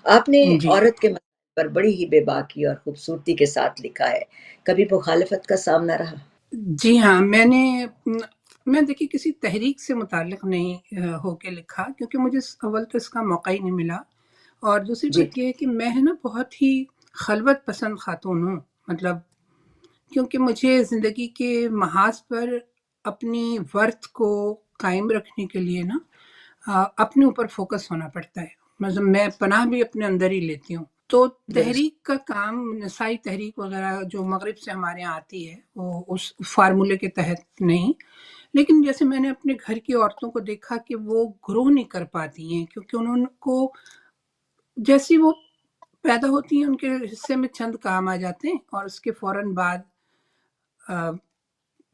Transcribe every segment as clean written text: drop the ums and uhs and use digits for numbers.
آپ نے جی عورت کے مسائل پر بڑی ہی بے باکی اور خوبصورتی کے ساتھ لکھا ہے، کبھی مخالفت کا سامنا رہا؟ جی ہاں، میں دیکھیے کسی تحریک سے متعلق نہیں ہو کے لکھا، کیونکہ مجھے اول تو اس کا موقع ہی نہیں ملا، اور دوسری جی بات یہ ہے کہ میں ہے نا بہت ہی خلوت پسند خاتون ہوں، مطلب کیونکہ مجھے زندگی کے محاذ پر اپنی ورتھ کو قائم رکھنے کے لیے نا اپنے اوپر فوکس ہونا پڑتا ہے، مطلب میں پناہ بھی اپنے اندر ہی لیتی ہوں۔ تو درست۔ تحریک کا کام، نسائی تحریک وغیرہ جو مغرب سے ہمارے یہاں آتی ہے، وہ اس فارمولے کے تحت نہیں، لیکن جیسے میں نے اپنے گھر کی عورتوں کو دیکھا کہ وہ گرو نہیں کر پاتی ہیں، کیونکہ انہوں کو جیسی وہ پیدا ہوتی ہیں ان کے حصے میں چند کام آ جاتے ہیں، اور اس کے فوراً بعد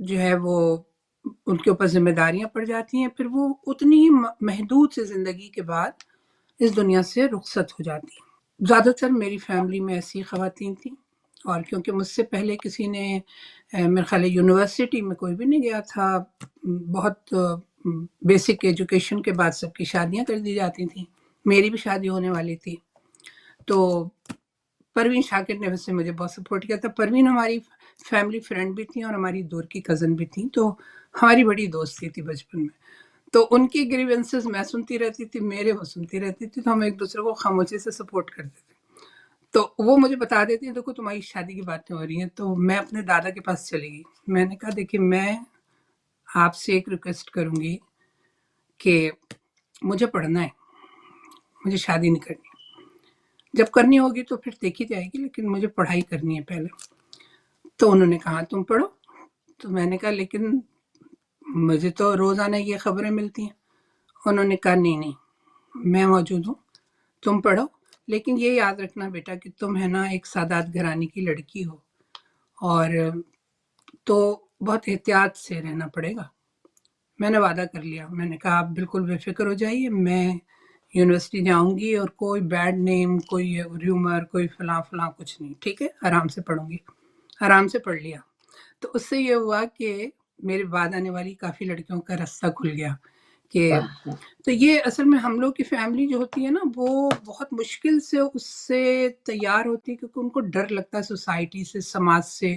جو ہے وہ ان کے اوپر ذمہ داریاں پڑ جاتی ہیں، پھر وہ اتنی ہی محدود سے زندگی کے بعد اس دنیا سے رخصت ہو جاتی ہیں۔ زیادہ تر میری فیملی میں ایسی خواتین تھیں، اور کیونکہ مجھ سے پہلے کسی نے میرے خیال ہے یونیورسٹی میں کوئی بھی نہیں گیا تھا، بہت بیسک ایجوکیشن کے بعد سب کی شادیاں کر دی جاتی تھیں، میری بھی شادی ہونے والی تھی، تو پروین شاکر نے ویسے مجھے بہت سپورٹ کیا تھا۔ پروین ہماری فیملی فرینڈ بھی تھی اور ہماری دور کی کزن بھی تھی، تو ہماری بڑی دوستی تھی بچپن میں، تو ان کی گریونسز میں سنتی رہتی تھی، میرے وہ سنتی رہتی تھی، تو ہم ایک دوسرے کو خاموشی سے سپورٹ کرتے تھے۔ تو وہ مجھے بتا دیتی ہیں دیکھو تمہاری شادی کی باتیں ہو رہی ہیں، تو میں اپنے دادا کے پاس چلی گئی، میں نے کہا دیکھیے میں آپ سے ایک ریکویسٹ کروں گی کہ مجھے پڑھنا ہے، مجھے شادی نہیں کرنی، جب کرنی ہوگی تو پھر دیکھی جائے گی، لیکن مجھے پڑھائی کرنی ہے پہلے۔ تو انہوں نے کہا تم پڑھو، تو میں نے کہا لیکن مجھے تو روزانہ یہ خبریں ملتی ہیں۔ انہوں نے کہا نہیں نہیں، میں موجود ہوں، تم پڑھو، لیکن یہ یاد رکھنا بیٹا کہ تم ہے نا ایک سادات گھرانے کی لڑکی ہو، اور تو بہت احتیاط سے رہنا پڑے گا۔ میں نے وعدہ کر لیا، میں نے کہا آپ بالکل بے فکر ہو جائیے، میں یونیورسٹی جاؤں گی اور کوئی بیڈ نیم، کوئی ریومر، کوئی فلاں فلاں کچھ نہیں، ٹھیک ہے، آرام سے پڑھوں گی۔ آرام سے پڑھ لیا، تو اس سے یہ ہوا کہ میرے بعد آنے والی کافی لڑکیوں کا راستہ کھل گیا کہ واہ، تو یہ اصل میں ہم لوگ کی فیملی جو ہوتی ہے نا وہ بہت مشکل سے اس سے تیار ہوتی ہے، کیونکہ ان کو ڈر لگتا ہے سوسائٹی سے، سماج سے،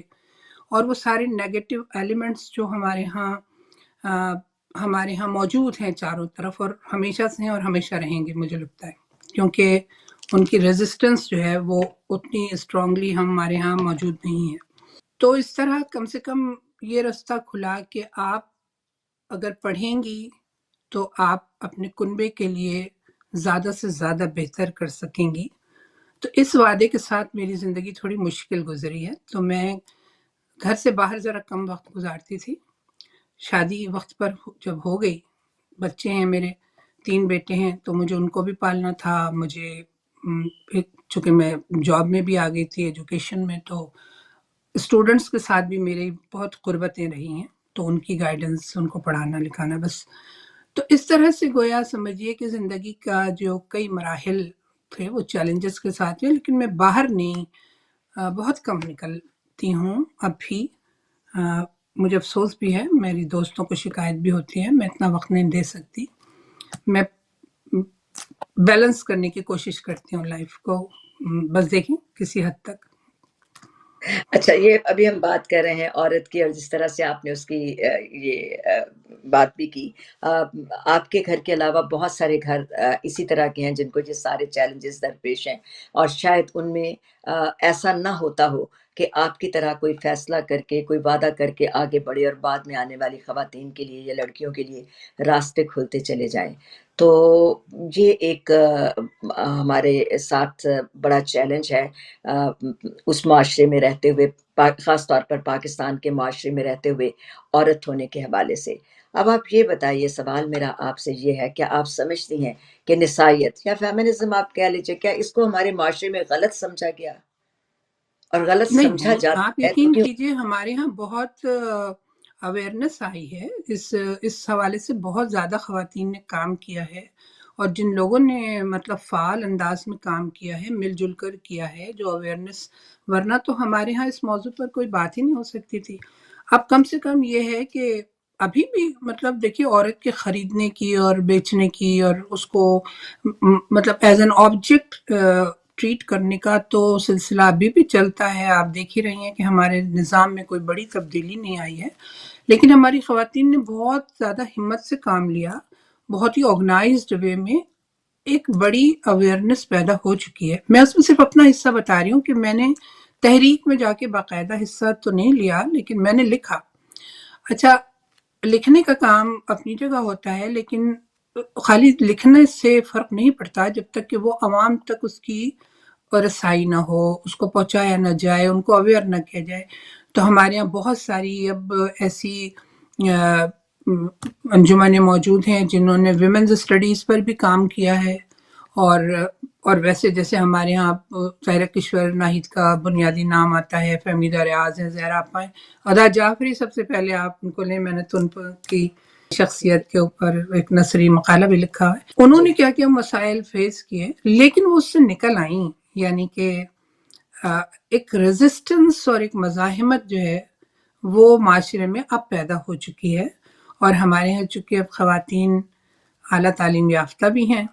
اور وہ سارے نیگیٹو ایلیمنٹس جو ہمارے ہاں موجود ہیں چاروں طرف، اور ہمیشہ سے ہیں اور ہمیشہ رہیں گے مجھے لگتا ہے، کیونکہ ان کی ریزسٹنس جو ہے وہ اتنی اسٹرانگلی ہمارے ہاں موجود نہیں ہے۔ تو اس طرح کم سے کم یہ راستہ کھلا کہ آپ اگر پڑھیں گی تو آپ اپنے کنبے کے لیے زیادہ سے زیادہ بہتر کر سکیں گی۔ تو اس وعدے کے ساتھ میری زندگی تھوڑی مشکل گزری ہے، تو میں گھر سے باہر ذرا کم وقت گزارتی تھی۔ شادی وقت پر جب ہو گئی، بچے ہیں میرے، 3 بیٹے ہیں، تو مجھے ان کو بھی پالنا تھا، مجھے چونکہ میں جاب میں بھی آ گئی تھی، ایجوکیشن میں، تو اسٹوڈنٹس کے ساتھ بھی میری بہت قربتیں رہی ہیں، تو ان کی گائیڈنس، ان کو پڑھانا لکھانا، بس تو اس طرح سے گویا سمجھیے کہ زندگی کا جو کئی مراحل تھے وہ چیلنجز کے ساتھ ہیں، لیکن میں باہر نہیں بہت کم نکلتی ہوں اب بھی۔ مجھے افسوس بھی ہے، میری دوستوں کو شکایت بھی ہوتی ہے، میں اتنا وقت نہیں دے سکتی، میں بیلنس کرنے کی کوشش کرتی ہوں لائف کو، بس دیکھیں کسی حد تک۔ اچھا، یہ ابھی ہم بات کر رہے ہیں عورت کی، اور جس طرح سے آپ نے اس کی یہ بات بھی کی، آپ کے گھر کے علاوہ بہت سارے گھر اسی طرح کے ہیں جن کو یہ سارے چیلنجز درپیش ہیں، اور شاید ان میں ایسا نہ ہوتا ہو کہ آپ کی طرح کوئی فیصلہ کر کے، کوئی وعدہ کر کے آگے بڑھے، اور بعد میں آنے والی خواتین کے لیے یا لڑکیوں کے لیے راستے کھلتے چلے جائیں۔ تو یہ ایک ہمارے ساتھ بڑا چیلنج ہے اس معاشرے میں رہتے ہوئے، خاص طور پر پاکستان کے معاشرے میں رہتے ہوئے عورت ہونے کے حوالے سے۔ اب آپ یہ بتائیے، سوال میرا آپ سے یہ ہے، کیا آپ سمجھتی ہیں کہ نسائیت یا فیمنزم آپ کہہ لیجیے، کیا اس کو ہمارے معاشرے میں غلط سمجھا گیا اور غلط نہیں سمجھا نہیں، آپ جاتا ہے تو یقین کیوں؟ کیجئے ہمارے ہاں بہت اویئرنیس آئی ہے، اس حوالے سے بہت زیادہ خواتین نے کام کیا ہے، اور جن لوگوں نے مطلب فعال انداز میں کام کیا ہے، مل جل کر کیا ہے، جو اویئرنیس، ورنہ تو ہمارے ہاں اس موضوع پر کوئی بات ہی نہیں ہو سکتی تھی۔ اب کم سے کم یہ ہے کہ ابھی بھی مطلب دیکھیے عورت کے خریدنے کی اور بیچنے کی اور اس کو مطلب ایز این آبجیکٹ ٹریٹ کرنے کا تو سلسلہ ابھی بھی چلتا ہے. آپ دیکھ ہی رہی ہیں کہ ہمارے نظام میں کوئی بڑی تبدیلی نہیں آئی ہے، لیکن ہماری خواتین نے بہت زیادہ ہمت سے کام لیا، بہت ہی آرگنائزڈ وے میں ایک بڑی اویئرنیس پیدا ہو چکی ہے. میں اس میں صرف اپنا حصہ بتا رہی ہوں کہ میں نے تحریک میں جا کے باقاعدہ حصہ تو نہیں لیا، لیکن میں نے لکھا. اچھا، لکھنے کا کام اپنی جگہ ہوتا ہے، لیکن خالی لکھنے سے فرق نہیں پڑتا جب تک کہ وہ عوام تک اس کی رسائی نہ ہو، اس کو پہنچایا نہ جائے، ان کو اویئر نہ کیا جائے. تو ہمارے یہاں بہت ساری اب ایسی انجمنیں موجود ہیں جنہوں نے ویمنز اسٹڈیز پر بھی کام کیا ہے، اور ویسے جیسے ہمارے یہاں ظاہرہ کشور ناہید کا بنیادی نام آتا ہے، فہمیدہ ریاض ہے، زہرا آپا ہیں، ادا جعفری سب سے پہلے آپ ان کو لیں. میں نے تو ان کی شخصیت کے اوپر ایک نثری مقالہ بھی لکھا ہے. انہوں نے کیا کیا مسائل فیس کیے، لیکن وہ اس سے نکل آئیں. یعنی کہ ایک ریزسٹنس اور ایک مزاحمت جو ہے وہ معاشرے میں اب پیدا ہو چکی ہے. اور ہمارے یہاں چونکہ اب خواتین اعلیٰ تعلیم یافتہ بھی ہیں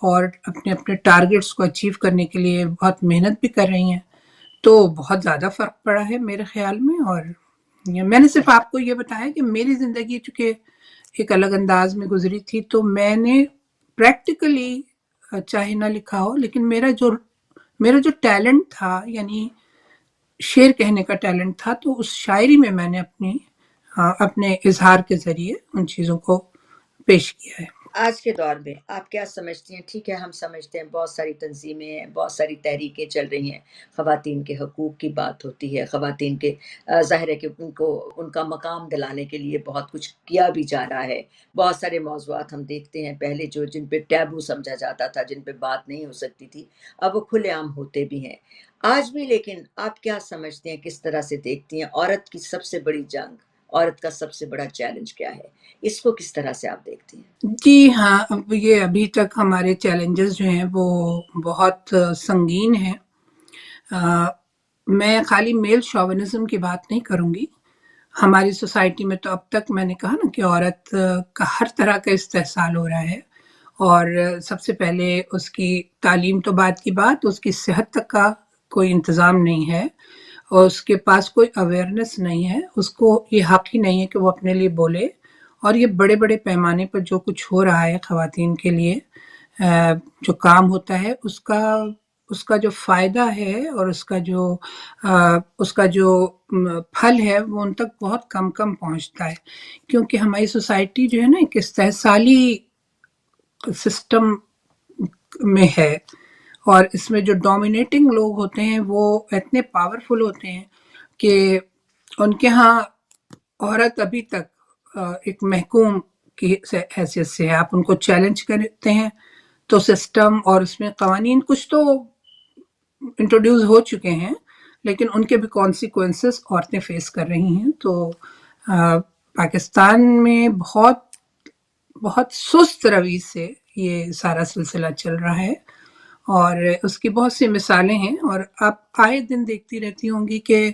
اور اپنے اپنے ٹارگٹس کو اچیو کرنے کے لیے بہت محنت بھی کر رہی ہیں، تو بہت زیادہ فرق پڑا ہے میرے خیال میں. اور میں نے صرف آپ کو یہ بتایا کہ میری زندگی چونکہ ایک الگ انداز میں گزری تھی، تو میں نے پریکٹیکلی چاہے نہ لکھا ہو، لیکن میرا جو ٹیلنٹ تھا، یعنی شعر کہنے کا ٹیلنٹ تھا، تو اس شاعری میں میں نے اپنے اظہار کے ذریعے ان چیزوں کو پیش کیا ہے. آج کے دور میں آپ کیا سمجھتی ہیں؟ ٹھیک ہے، ہم سمجھتے ہیں بہت ساری تنظیمیں ہیں، بہت ساری تحریکیں چل رہی ہیں، خواتین کے حقوق کی بات ہوتی ہے، خواتین کے ظاہر ہے کہ ان کو ان کا مقام دلانے کے لیے بہت کچھ کیا بھی جا رہا ہے. بہت سارے موضوعات ہم دیکھتے ہیں پہلے جن پہ ٹیبو سمجھا جاتا تھا، جن پہ بات نہیں ہو سکتی تھی، اب وہ کھلے عام ہوتے بھی ہیں آج بھی. لیکن آپ کیا سمجھتے ہیں، کس طرح سے دیکھتی ہیں عورت کی سب سے بڑی جنگ، عورت کا سب سے بڑا چیلنج کیا ہے؟ اس کو کس طرح سے آپ دیکھتی ہیں؟ جی ہاں، یہ ابھی تک ہمارے چیلنجز جو ہیں وہ بہت سنگین ہیں. میں خالی میل شوونزم کی بات نہیں کروں گی. ہماری سوسائٹی میں تو اب تک میں نے کہا نا کہ عورت کا ہر طرح کا استحصال ہو رہا ہے، اور سب سے پہلے اس کی تعلیم تو بعد کی بات، اس کی صحت تک کا کوئی انتظام نہیں ہے، اور اس کے پاس کوئی اویئرنیس نہیں ہے. اس کو یہ حق ہی نہیں ہے کہ وہ اپنے لیے بولے. اور یہ بڑے بڑے پیمانے پر جو کچھ ہو رہا ہے خواتین کے لیے، جو کام ہوتا ہے، اس کا جو فائدہ ہے اور اس کا جو پھل ہے وہ ان تک بہت کم پہنچتا ہے. کیونکہ ہماری سوسائٹی جو ہے نا ایک استحصالی سسٹم میں ہے، اور اس میں جو ڈومینیٹنگ لوگ ہوتے ہیں وہ اتنے پاورفل ہوتے ہیں کہ ان کے ہاں عورت ابھی تک ایک محکوم کی حیثیت سے ہے. آپ ان کو چیلنج کرتے ہیں تو سسٹم اور اس میں قوانین کچھ تو انٹروڈیوس ہو چکے ہیں، لیکن ان کے بھی کانسیکوینسز عورتیں فیس کر رہی ہیں. تو پاکستان میں بہت سست روی سے یہ سارا سلسلہ چل رہا ہے، اور اس کی بہت سی مثالیں ہیں. اور آپ آئے دن دیکھتی رہتی ہوں گی کہ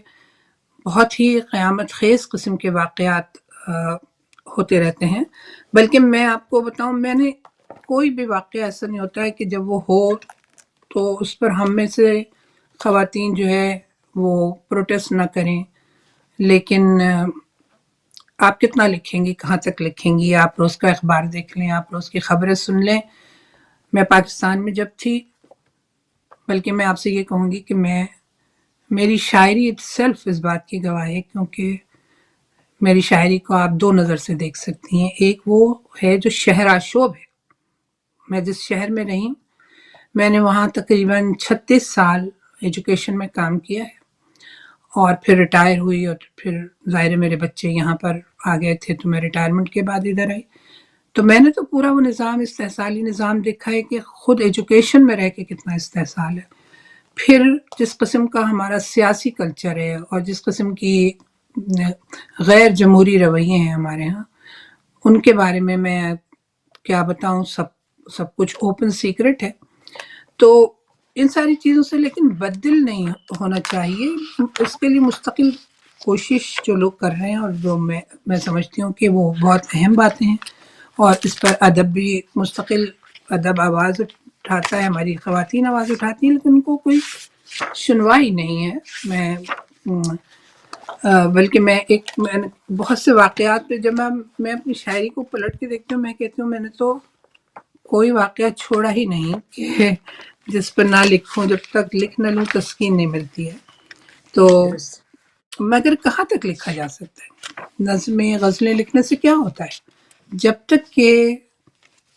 بہت ہی قیامت خیز قسم کے واقعات ہوتے رہتے ہیں. بلکہ میں آپ کو بتاؤں، میں نے کوئی بھی واقعہ ایسا نہیں ہوتا ہے کہ جب وہ ہو تو اس پر ہم میں سے خواتین جو ہے وہ پروٹیسٹ نہ کریں. لیکن آپ کتنا لکھیں گی، کہاں تک لکھیں گی؟ آپ روز کا اخبار دیکھ لیں، آپ روز کی خبریں سن لیں. میں پاکستان میں جب تھی، بلکہ میں آپ سے یہ کہوں گی کہ میری شاعری سیلف اس بات کی گواہ ہے، کیونکہ میری شاعری کو آپ دو نظر سے دیکھ سکتی ہیں. ایک وہ ہے جو شہر آشوب ہے. میں جس شہر میں رہی، میں نے وہاں تقریباً 36 سال ایجوکیشن میں کام کیا ہے، اور پھر ریٹائر ہوئی، اور پھر ظاہر میرے بچے یہاں پر آ گئے تھے تو میں ریٹائرمنٹ کے بعد ادھر آئی. تو میں نے تو پورا وہ نظام، استحصالی نظام دیکھا ہے کہ خود ایجوکیشن میں رہ کے کتنا استحصال ہے. پھر جس قسم کا ہمارا سیاسی کلچر ہے اور جس قسم کی غیر جمہوری رویے ہیں ہمارے ہاں، ان کے بارے میں کیا بتاؤں، سب کچھ اوپن سیکرٹ ہے. تو ان ساری چیزوں سے لیکن بدل نہیں ہونا چاہیے. اس کے لیے مستقل کوشش جو لوگ کر رہے ہیں اور جو میں سمجھتی ہوں کہ وہ بہت اہم باتیں ہیں، اور اس پر ادب بھی مستقل ادب آواز اٹھاتا ہے، ہماری خواتین آواز اٹھاتی ہیں، لیکن ان کو کوئی سنوائی نہیں ہے۔ بلکہ میں نے بہت سے واقعات پہ جب میں اپنی شاعری کو پلٹ کے دیکھتی ہوں، میں کہتی ہوں میں نے تو کوئی واقعہ چھوڑا ہی نہیں کہ جس پر نہ لکھوں، جب تک لکھ نہ لوں تسکین نہیں ملتی ہے۔ تو درست۔ مگر کہاں تک لکھا جا سکتا ہے؟ نظمیں غزلیں لکھنے سے کیا ہوتا ہے؟ جب تک کہ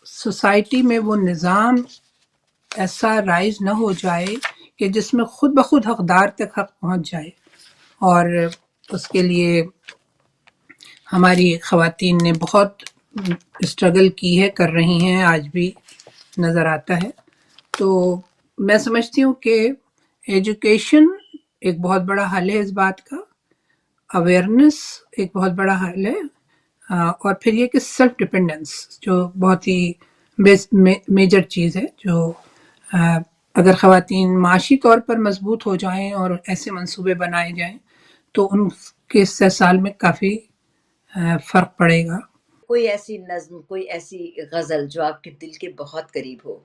سوسائٹی میں وہ نظام ایسا رائج نہ ہو جائے کہ جس میں خود بخود حقدار تک حق پہنچ جائے، اور اس کے لیے ہماری خواتین نے بہت اسٹرگل کی ہے، کر رہی ہیں، آج بھی نظر آتا ہے۔ تو میں سمجھتی ہوں کہ ایجوکیشن ایک بہت بڑا حل ہے اس بات کا، اویئرنیس ایک بہت بڑا حل ہے، اور پھر یہ کہ سیلف ڈپینڈنس جو بہت ہی میجر چیز ہے، جو اگر خواتین معاشی طور پر مضبوط ہو جائیں اور ایسے منصوبے بنائے جائیں تو ان کے استحصال میں کافی فرق پڑے گا۔ کوئی ایسی نظم، کوئی ایسی غزل جو آپ کے دل کے بہت قریب ہو،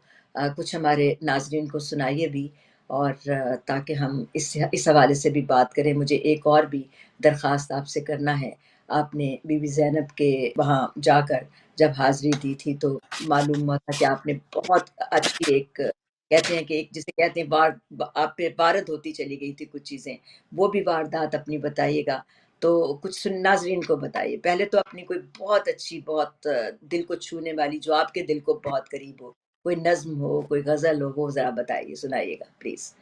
کچھ ہمارے ناظرین کو سنائیے بھی، اور تاکہ ہم اس حوالے سے بھی بات کریں۔ مجھے ایک اور بھی درخواست آپ سے کرنا ہے۔ آپ نے بی بی زینب کے وہاں جا کر جب حاضری دی تھی تو معلوم ہوا تھا کہ آپ نے بہت اچھی ایک، کہتے ہیں کہ ایک جسے کہتے ہیں آپ پہ وارد ہوتی چلی گئی تھی کچھ چیزیں، وہ بھی واردات اپنی بتائیے گا۔ تو کچھ ناظرین کو بتائیے پہلے تو اپنی کوئی بہت اچھی، بہت دل کو چھونے والی، جو آپ کے دل کو بہت قریب ہو، کوئی نظم ہو، کوئی غزل ہو، وہ ذرا بتائیے، سنائیے گا پلیز۔